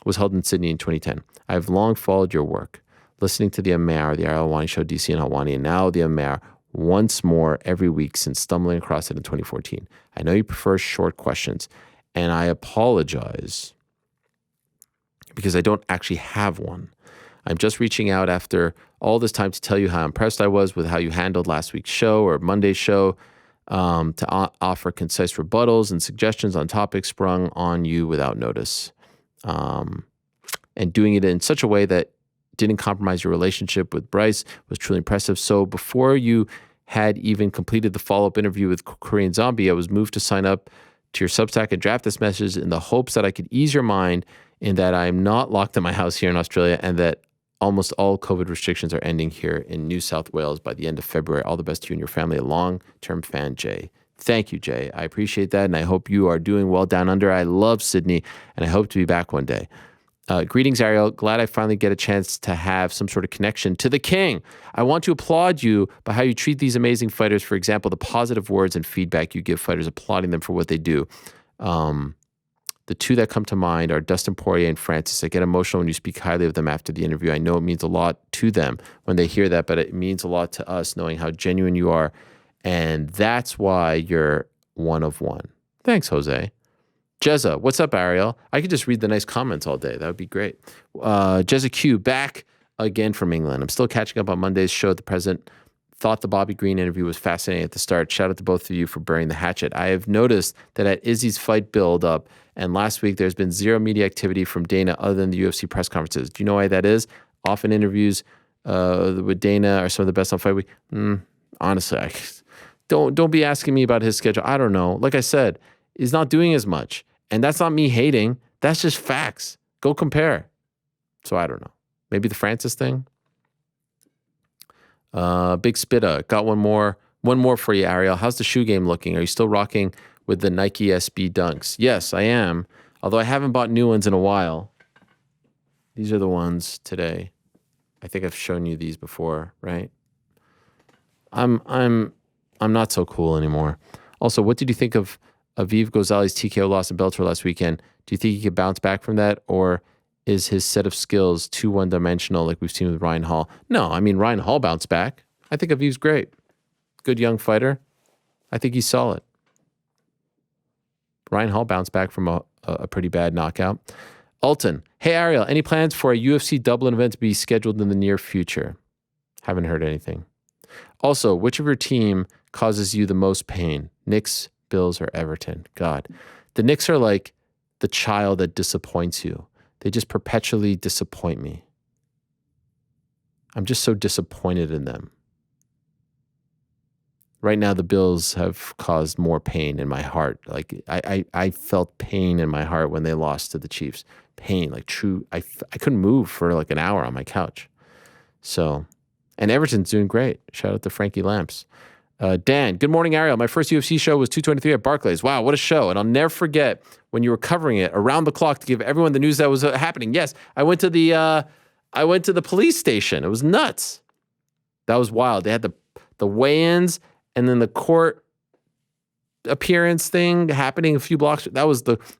Speaker 1: Was held in Sydney in 2010. I have long followed your work, listening to the Amar, the Ariel Helwani Show, DC and Helwani, and now the Amar once more every week since stumbling across it in 2014. I know you prefer short questions, and I apologize because I don't actually have one. I'm just reaching out after all this time to tell you how impressed I was with how you handled last week's show or Monday's show, to offer concise rebuttals and suggestions on topics sprung on you without notice, and doing it in such a way that didn't compromise your relationship with Bryce was truly impressive. So before you had even completed the follow-up interview with Korean Zombie, I was moved to sign up to your Substack and draft this message in the hopes that I could ease your mind in that I'm not locked in my house here in Australia and that almost all COVID restrictions are ending here in New South Wales by the end of February. All the best to you and your family. A long-term fan, Jay. Thank you, Jay. I appreciate that, and I hope you are doing well down under. I love Sydney, and I hope to be back one day. Greetings, Ariel. Glad I finally get a chance to have some sort of connection to the king. I want to applaud you by how you treat these amazing fighters. For example, the positive words and feedback you give fighters, applauding them for what they do. The two that come to mind are Dustin Poirier and Francis. I get emotional when you speak highly of them after the interview. I know it means a lot to them when they hear that, but it means a lot to us knowing how genuine you are. And that's why you're one of one. Thanks, Jose. Jezza, what's up, Ariel? I could just read the nice comments all day. That would be great. Jezza Q, back again from England. I'm still catching up on Monday's show at the present. Thought the Bobby Green interview was fascinating at the start. Shout out to both of you for burying the hatchet. I have noticed that at Izzy's fight build-up and last week, there's been zero media activity from Dana other than the UFC press conferences. Do you know why that is? Often interviews with Dana are some of the best on Fight Week. Honestly, don't be asking me about his schedule. I don't know. Like I said, he's not doing as much. And that's not me hating. That's just facts. Go compare. So I don't know. Maybe the Francis thing? Big Spitta. Got one more for you, Ariel. How's the shoe game looking? Are you still rocking with the Nike SB Dunks? Yes, I am. Although I haven't bought new ones in a while. These are the ones today. I think I've shown you these before, right? I'm not so cool anymore. Also, what did you think of Aviv Ghazali's TKO loss in Bellator last weekend? Do you think he could bounce back from that, or is his set of skills too one-dimensional like we've seen with Ryan Hall? No, I mean, Ryan Hall bounced back. I think Aviv's great. Good young fighter. I think he's solid. Ryan Hall bounced back from a pretty bad knockout. Alton, hey Ariel, any plans for a UFC Dublin event to be scheduled in the near future? Haven't heard anything. Also, which of your team causes you the most pain? Knicks, Bills, or Everton? God, the Knicks are like the child that disappoints you. They just perpetually disappoint me. I'm just so disappointed in them. Right now, the Bills have caused more pain in my heart. Like I felt pain in my heart when they lost to the Chiefs. Pain, like true. I couldn't move for like an hour on my couch. So, and Everton's doing great. Shout out to Frankie Lamps. Dan, good morning, Ariel. My first UFC show was 223 at Barclays. Wow, what a show. And I'll never forget when you were covering it around the clock to give everyone the news that was happening. Yes, I went to the police station. It was nuts. That was wild. They had the weigh-ins and then the court appearance thing happening a few blocks. There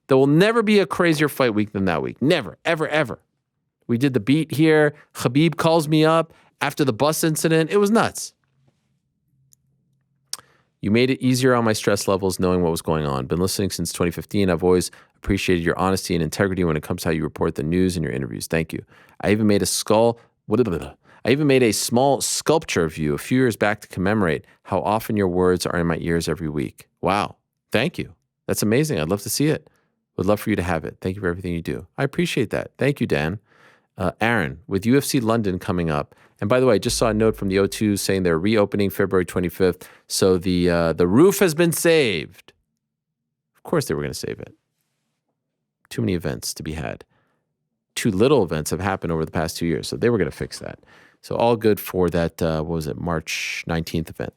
Speaker 1: will never be a crazier fight week than that week. Never, ever, ever. We did the beat here. Khabib calls me up after the bus incident. It was nuts. You made it easier on my stress levels knowing what was going on. Been listening since 2015. I've always appreciated your honesty and integrity when it comes to how you report the news in your interviews. Thank you. I even made a small sculpture of you a few years back to commemorate how often your words are in my ears every week. Wow. Thank you. That's amazing. I'd love to see it. Would love for you to have it. Thank you for everything you do. I appreciate that. Thank you, Dan. Aaron, with UFC London coming up, and by the way, I just saw a note from the O2 saying they're reopening February 25th, so the roof has been saved. Of course they were going to save it. Too many events to be had. Too little events have happened over the past 2 years, so they were going to fix that. So all good for that, March 19th event.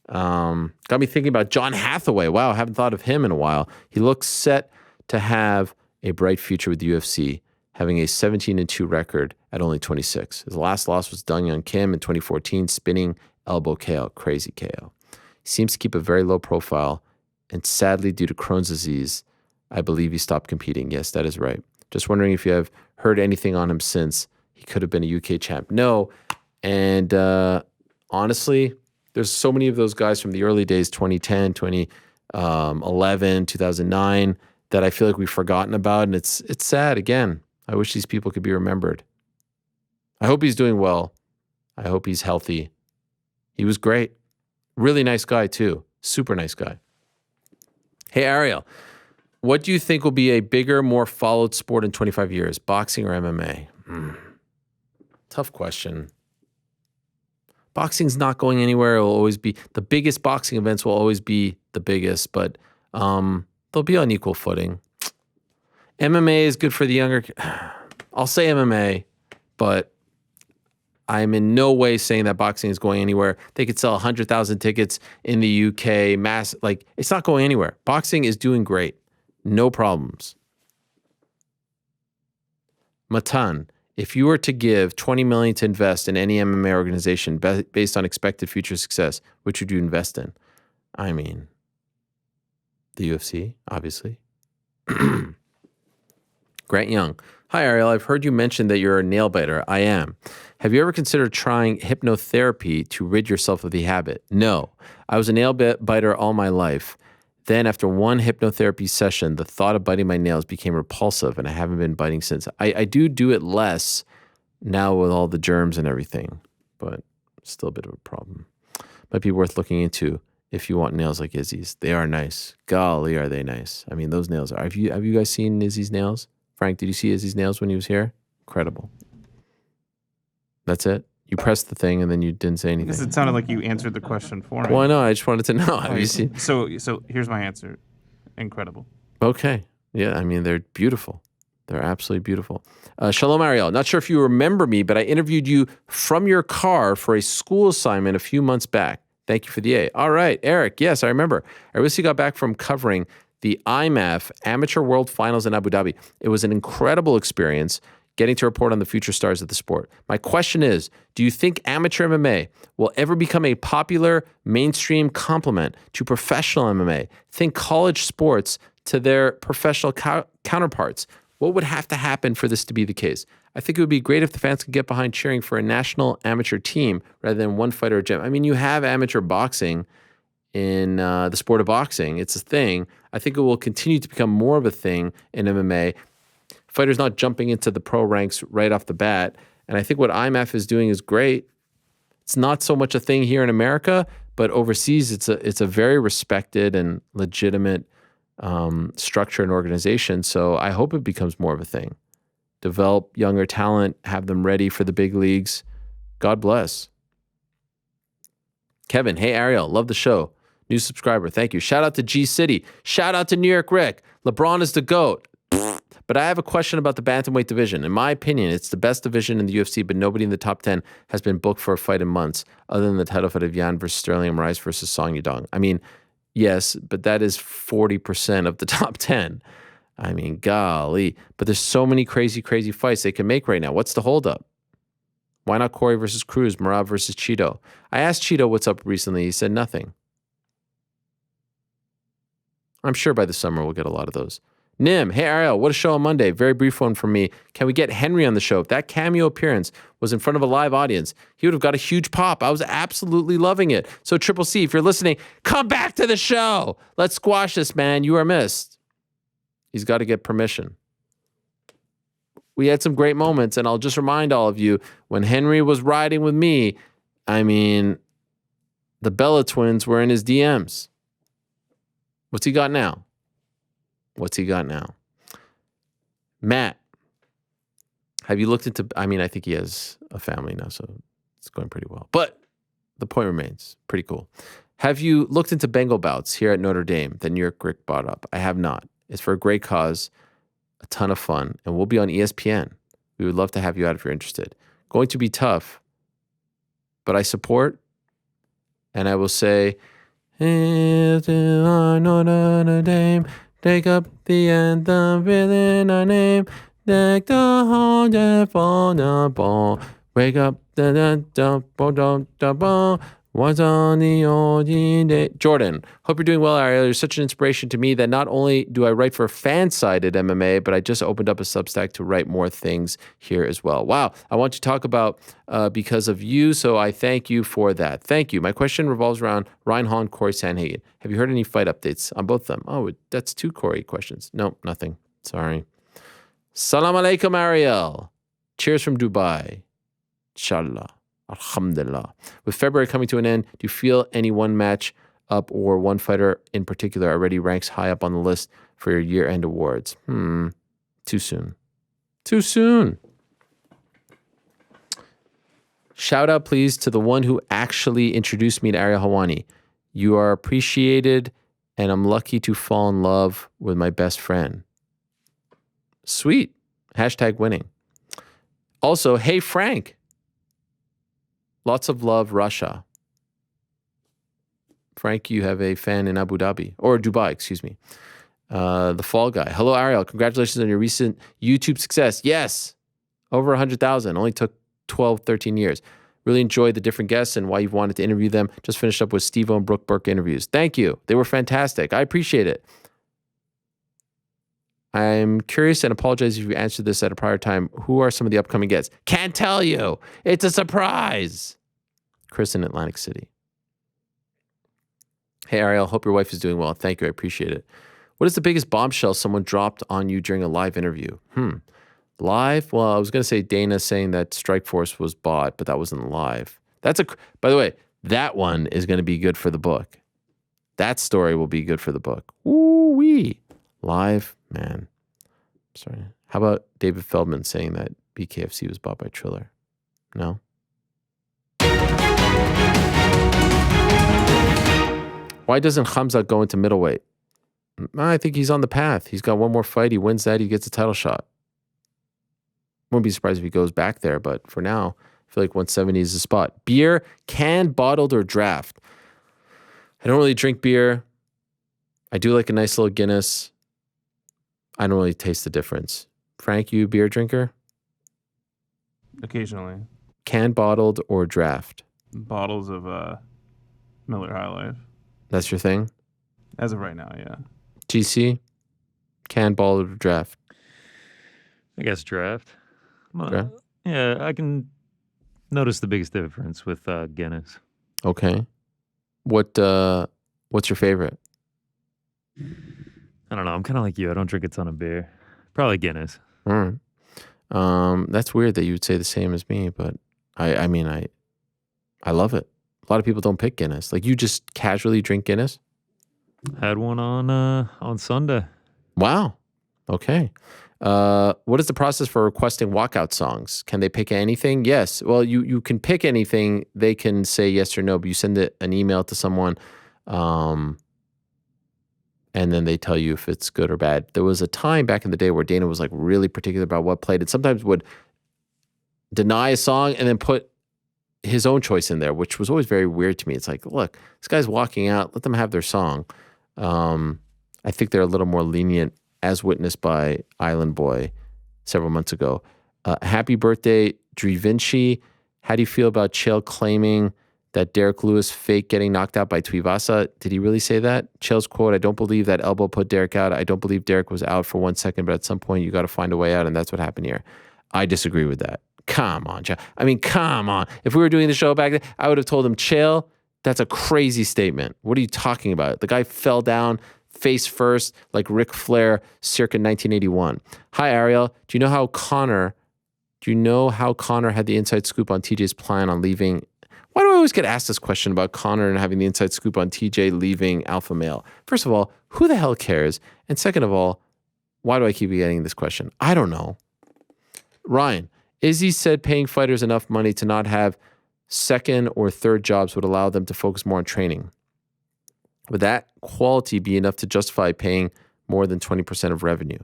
Speaker 1: Got me thinking about John Hathaway. Wow, I haven't thought of him in a while. He looks set to have a bright future with the UFC, having a 17-2 record at only 26. His last loss was Dong Young Kim in 2014, spinning elbow KO, crazy KO. He seems to keep a very low profile, and sadly, due to Crohn's disease, I believe he stopped competing. Yes, that is right. Just wondering if you have heard anything on him since. He could have been a UK champ. No, and honestly, there's so many of those guys from the early days, 2010, 2011, 2009, that I feel like we've forgotten about, and it's sad. Again, I wish these people could be remembered. I hope he's doing well. I hope he's healthy. He was great. Really nice guy, too. Super nice guy. Hey, Ariel, what do you think will be a bigger, more followed sport in 25 years, boxing or MMA? Tough question. Boxing's not going anywhere. It will always be, the biggest boxing events will always be the biggest, but they'll be on equal footing. MMA is good for the younger. I'll say MMA, but I'm in no way saying that boxing is going anywhere. They could sell 100,000 tickets in the UK, it's not going anywhere. Boxing is doing great. No problems. Matan, if you were to give $20 million to invest in any MMA organization based on expected future success, which would you invest in? I mean, the UFC, obviously. Grant Young. Hi, Ariel. I've heard you mention that you're a nail biter. I am. Have you ever considered trying hypnotherapy to rid yourself of the habit? No. I was a nail biter all my life. Then after one hypnotherapy session, the thought of biting my nails became repulsive, and I haven't been biting since. I do it less now with all the germs and everything, but still a bit of a problem. Might be worth looking into if you want nails like Izzy's. They are nice. Golly, are they nice. I mean, those nails are. Have you guys seen Izzy's nails? Frank, did you see Izzy's nails when he was here? Incredible. That's it? You pressed the thing and then you didn't say anything.
Speaker 4: Because it sounded like you answered the question for me.
Speaker 1: Well, I know. I just wanted to know. Have you seen?
Speaker 4: So here's my answer. Incredible.
Speaker 1: Okay. Yeah, I mean, they're beautiful. They're absolutely beautiful. Shalom, Ariel. Not sure if you remember me, but I interviewed you from your car for a school assignment a few months back. Thank you for the A. All right, Eric. Yes, I remember. I recently got back from covering the IMAF Amateur World Finals in Abu Dhabi. It was an incredible experience getting to report on the future stars of the sport. My question is, do you think amateur MMA will ever become a popular mainstream complement to professional MMA? Think college sports to their professional counterparts. What would have to happen for this to be the case? I think it would be great if the fans could get behind cheering for a national amateur team rather than one fighter or gym. I mean, you have amateur boxing in the sport of boxing. It's a thing. I think it will continue to become more of a thing in MMA. Fighters not jumping into the pro ranks right off the bat. And I think what IMAF is doing is great. It's not so much a thing here in America, but overseas it's a very respected and legitimate structure and organization. So I hope it becomes more of a thing. Develop younger talent, have them ready for the big leagues. God bless. Kevin, hey Ariel, love the show. New subscriber, thank you. Shout out to G City. Shout out to New York Rick. LeBron is the GOAT. But I have a question about the bantamweight division. In my opinion, it's the best division in the UFC, but nobody in the top 10 has been booked for a fight in months, other than the title fight of Yan versus Sterling and Moraes versus Song Yudong. I mean, yes, but that is 40% of the top 10. I mean, golly. But there's so many crazy, crazy fights they can make right now. What's the holdup? Why not Corey versus Cruz, Marab versus Cheeto? I asked Cheeto what's up recently. He said nothing. I'm sure by the summer we'll get a lot of those. Nim, hey Ariel, what a show on Monday. Very brief one from me. Can we get Henry on the show? If that cameo appearance was in front of a live audience, he would have got a huge pop. I was absolutely loving it. So Triple C, if you're listening, come back to the show. Let's squash this, man. You are missed. He's got to get permission. We had some great moments, and I'll just remind all of you, when Henry was riding with me, I mean, the Bella twins were in his DMs. What's he got now? Matt, have you looked into, I mean, I think he has a family now, so it's going pretty well. But the point remains, pretty cool. Have you looked into Bengal bouts here at Notre Dame that New York Rick brought up? I have not. It's for a great cause, a ton of fun, and we'll be on ESPN. We would love to have you out if you're interested. Going to be tough, but I support, and I will say, here to our Notre Dame, take up the anthem within our name, deck the hall, for the ball, wake up the ball. What's on the old day? Jordan, hope you're doing well, Ariel. You're such an inspiration to me that not only do I write for fan-sided MMA, but I just opened up a Substack to write more things here as well. Wow. I want to talk about because of you, so I thank you for that. Thank you. My question revolves around Ryan, Corey Sandhagen. Have you heard any fight updates on both of them? Oh, that's 2 Corey questions. No, nothing. Sorry. Salam alaikum, Ariel. Cheers from Dubai. Inshallah. Alhamdulillah. With February coming to an end, do you feel any one match up or one fighter in particular already ranks high up on the list for your year-end awards? Too soon. Too soon. Shout out, please, to the one who actually introduced me to Ariel Helwani. You are appreciated, and I'm lucky to fall in love with my best friend. Sweet. Hashtag winning. Also, hey, Frank. Lots of love, Russia. Frank, you have a fan in Abu Dhabi, or Dubai, excuse me. The Fall Guy. Hello, Ariel. Congratulations on your recent YouTube success. Yes, over 100,000. Only took 12, 13 years. Really enjoyed the different guests and why you've wanted to interview them. Just finished up with Steve-O and Brooke Burke interviews. Thank you. They were fantastic. I appreciate it. I'm curious and apologize if you answered this at a prior time. Who are some of the upcoming guests? Can't tell you. It's a surprise. Chris in Atlantic City. Hey, Ariel. Hope your wife is doing well. Thank you. I appreciate it. What is the biggest bombshell someone dropped on you during a live interview? Live? Well, I was going to say Dana saying that Strikeforce was bought, but that wasn't live. By the way, that one is going to be good for the book. That story will be good for the book. Ooh-wee. Live, man. Sorry. How about David Feldman saying that BKFC was bought by Triller? No? Why doesn't Khamzat go into middleweight? I think he's on the path. He's got one more fight. He wins that. He gets a title shot. Wouldn't be surprised if he goes back there, but for now, I feel like 170 is the spot. Beer, canned, bottled, or draft? I don't really drink beer. I do like a nice little Guinness. I don't really taste the difference. Frank, you a beer drinker?
Speaker 4: Occasionally.
Speaker 1: Canned, bottled, or draft?
Speaker 4: Bottles of Miller High Life.
Speaker 1: That's your thing?
Speaker 4: As of right now, yeah.
Speaker 1: GC? Canned, bottled, or draft?
Speaker 3: I guess draft.
Speaker 1: Draft?
Speaker 3: Yeah, I can notice the biggest difference with Guinness.
Speaker 1: Okay. What's your favorite?
Speaker 3: I don't know. I'm kind of like you. I don't drink a ton of beer. Probably Guinness.
Speaker 1: All right. That's weird that you would say the same as me, but I mean, I love it. A lot of people don't pick Guinness. Like, you just casually drink Guinness?
Speaker 3: Had one on Sunday.
Speaker 1: Wow. Okay. What is the process for requesting walkout songs? Can they pick anything? Yes. Well, you can pick anything. They can say yes or no, but you send an email to someone, and then they tell you if it's good or bad. There was a time back in the day where Dana was like really particular about what played, and sometimes would deny a song and then put his own choice in there, which was always very weird to me. It's like, look, this guy's walking out. Let them have their song. I think they're a little more lenient, as witnessed by Island Boy several months ago. Happy birthday, Dre Vinci. How do you feel about Chael claiming that Derek Lewis fake getting knocked out by Tuivasa? Did he really say that? Chael's quote, I don't believe that elbow put Derek out. I don't believe Derek was out for 1 second, but at some point you got to find a way out, and that's what happened here. I disagree with that. Come on, Chael. I mean, come on. If we were doing the show back then, I would have told him, Chael, that's a crazy statement. What are you talking about? The guy fell down face first like Ric Flair circa 1981. Hi, Ariel. Do you know how Connor had the inside scoop on TJ's plan on leaving? Why do I always get asked this question about Connor and having the inside scoop on TJ leaving Alpha Male? First of all, who the hell cares? And second of all, why do I keep getting this question? I don't know. Ryan, Izzy said paying fighters enough money to not have second or third jobs would allow them to focus more on training. Would that quality be enough to justify paying more than 20% of revenue?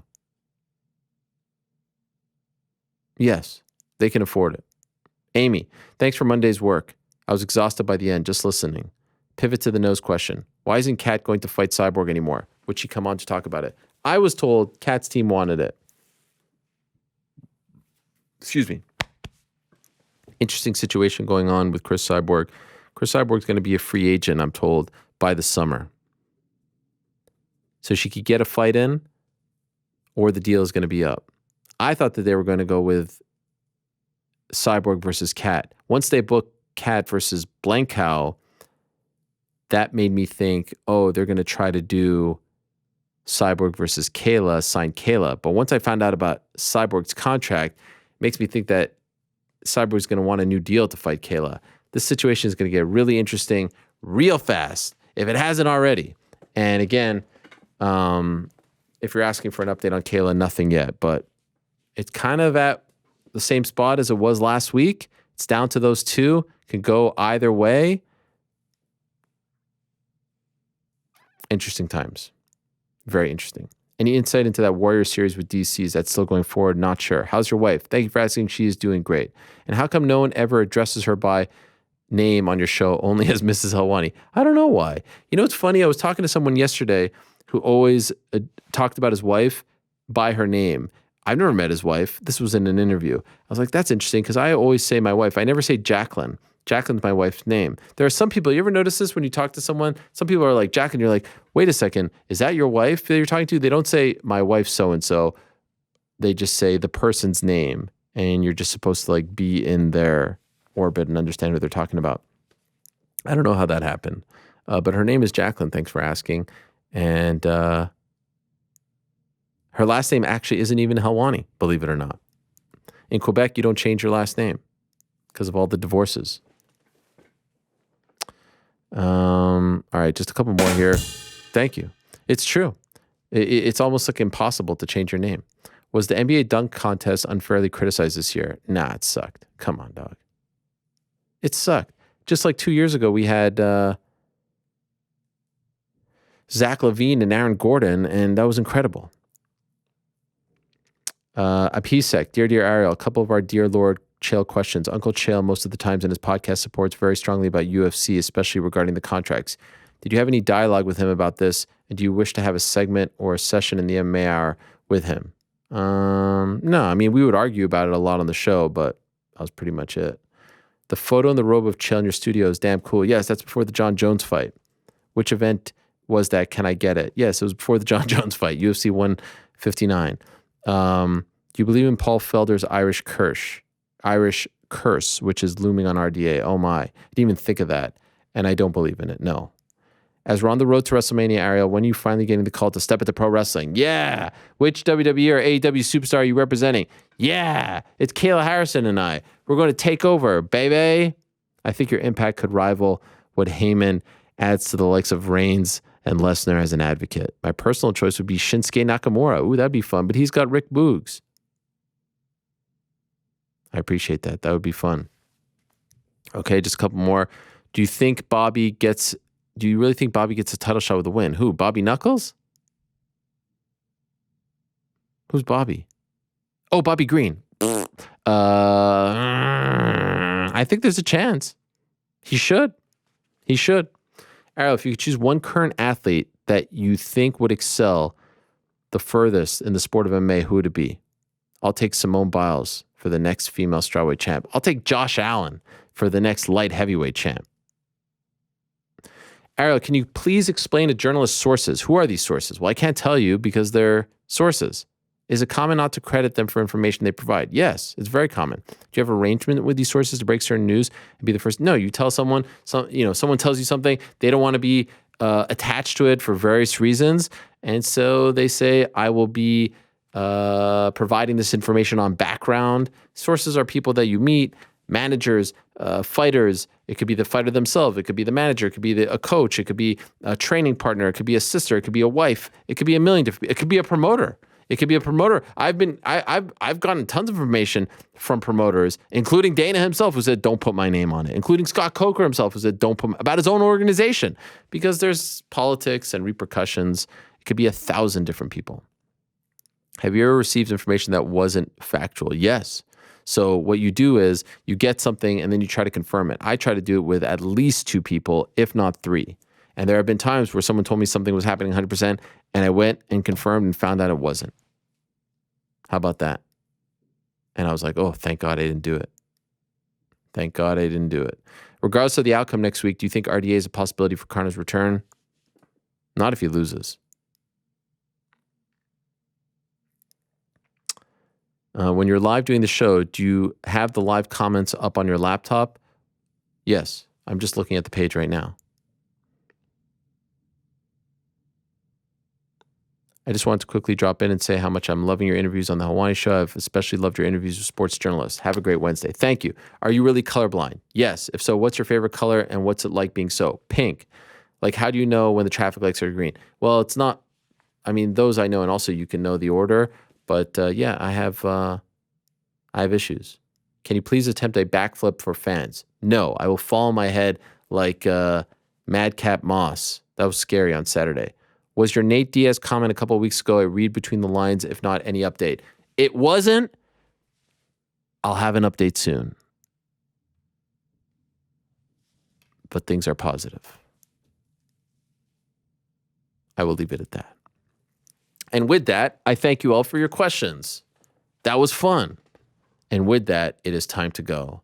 Speaker 1: Yes, they can afford it. Amy, thanks for Monday's work. I was exhausted by the end, just listening. Pivot to the nose question. Why isn't Kat going to fight Cyborg anymore? Would she come on to talk about it? I was told Kat's team wanted it. Excuse me. Interesting situation going on with Chris Cyborg. Chris Cyborg's going to be a free agent, I'm told, by the summer. So she could get a fight in, or the deal is going to be up. I thought that they were going to go with Cyborg versus Kat. Once they booked Kat versus Blankow, that made me think, oh, they're going to try to do Cyborg versus Kayla, sign Kayla. But once I found out about Cyborg's contract, it makes me think that Cyborg's going to want a new deal to fight Kayla. This situation is going to get really interesting real fast, if it hasn't already. And again, if you're asking for an update on Kayla, nothing yet. But it's kind of at the same spot as it was last week. It's down to those two. Can go either way. Interesting times. Very interesting. Any insight into that Warrior series with DC? Is that still going forward? Not sure. How's your wife? Thank you for asking. She is doing great. And how come no one ever addresses her by name on your show, only as Mrs. Helwani? I don't know why. You know, it's funny. I was talking to someone yesterday who always talked about his wife by her name. I've never met his wife. This was in an interview. I was like, that's interesting because I always say my wife. I never say Jacqueline. Jacqueline's my wife's name. There are some people, you ever notice this when you talk to someone? Some people are like, Jacqueline, you're like, wait a second, is that your wife that you're talking to? They don't say my wife so-and-so. They just say the person's name, and you're just supposed to like be in their orbit and understand what they're talking about. I don't know how that happened, but her name is Jacqueline. Thanks for asking. And her last name actually isn't even Helwani, believe it or not. In Quebec, you don't change your last name because of all the divorces. All right, just a couple more here. Thank you. It's true. It's almost like impossible to change your name. Was the NBA dunk contest unfairly criticized this year? Nah, it sucked. Come on, dog. It sucked. Just like 2 years ago, we had Zach LaVine and Aaron Gordon, and that was incredible. Apisek, dear Ariel, a couple of our dear Lord Chael questions. Uncle Chael, most of the times in his podcast, supports very strongly about UFC, especially regarding the contracts. Did you have any dialogue with him about this? And do you wish to have a segment or a session in the MMA Hour with him? No, I mean, we would argue about it a lot on the show, but that was pretty much it. The photo in the robe of Chael in your studio is damn cool. Yes, that's before the John Jones fight. Which event was that? Can I get it? Yes, it was before the John Jones fight, UFC 159. Do you believe in Paul Felder's Irish curse, which is looming on RDA? Oh my. I didn't even think of that. And I don't believe in it. No. As we're on the road to WrestleMania, Ariel, when are you finally getting the call to step into pro wrestling? Yeah. Which WWE or AEW superstar are you representing? Yeah. It's Kayla Harrison and I. We're going to take over, baby. I think your impact could rival what Heyman adds to the likes of Reigns and Lesnar as an advocate. My personal choice would be Shinsuke Nakamura. Ooh, that'd be fun. But he's got Rick Boogs. I appreciate that. That would be fun. Okay, just a couple more. Do you really think Bobby gets a title shot with a win? Who? Bobby Knuckles? Who's Bobby? Oh, Bobby Green. I think there's a chance. He should. Ariel, if you could choose one current athlete that you think would excel the furthest in the sport of MMA, who would it be? I'll take Simone Biles for the next female strawweight champ. I'll take Josh Allen for the next light heavyweight champ. Ariel, can you please explain to journalists' sources? Who are these sources? Well, I can't tell you because they're sources. Is it common not to credit them for information they provide? Yes, it's very common. Do you have arrangement with these sources to break certain news and be the first? No, you tell someone tells you something, they don't want to be attached to it for various reasons. And so they say, I will be providing this information on background. Sources are people that you meet, managers, fighters. It could be the fighter themselves. It could be the manager. It could be a coach. It could be a training partner. It could be a sister. It could be a wife. It could be a million different. It could be a promoter. It could be a promoter. I've gotten tons of information from promoters, including Dana himself, who said, don't put my name on it, including Scott Coker himself, who said, don't put about his own organization, because there's politics and repercussions. It could be 1,000 different people. Have you ever received information that wasn't factual? Yes. So what you do is you get something and then you try to confirm it. I try to do it with at least 2 people, if not 3. And there have been times where someone told me something was happening 100%, and I went and confirmed and found out it wasn't. How about that? And I was like, oh, thank God I didn't do it. Thank God I didn't do it. Regardless of the outcome next week, do you think RDA is a possibility for Connor's return? Not if he loses. When you're live doing the show, do you have the live comments up on your laptop? Yes. I'm just looking at the page right now. I just wanted to quickly drop in and say how much I'm loving your interviews on the Helwani Show. I've especially loved your interviews with sports journalists. Have a great Wednesday. Thank you. Are you really colorblind? Yes. If so, what's your favorite color and what's it like being so? Pink. Like, how do you know when the traffic lights are green? Well, it's not, I mean, those I know, and also you can know the order, but yeah, I have issues. Can you please attempt a backflip for fans? No, I will fall on my head like Madcap Moss. That was scary on Saturday. Was your Nate Diaz comment a couple of weeks ago a read between the lines? If not, any update? It wasn't. I'll have an update soon. But things are positive. I will leave it at that. And with that, I thank you all for your questions. That was fun. And with that, it is time to go.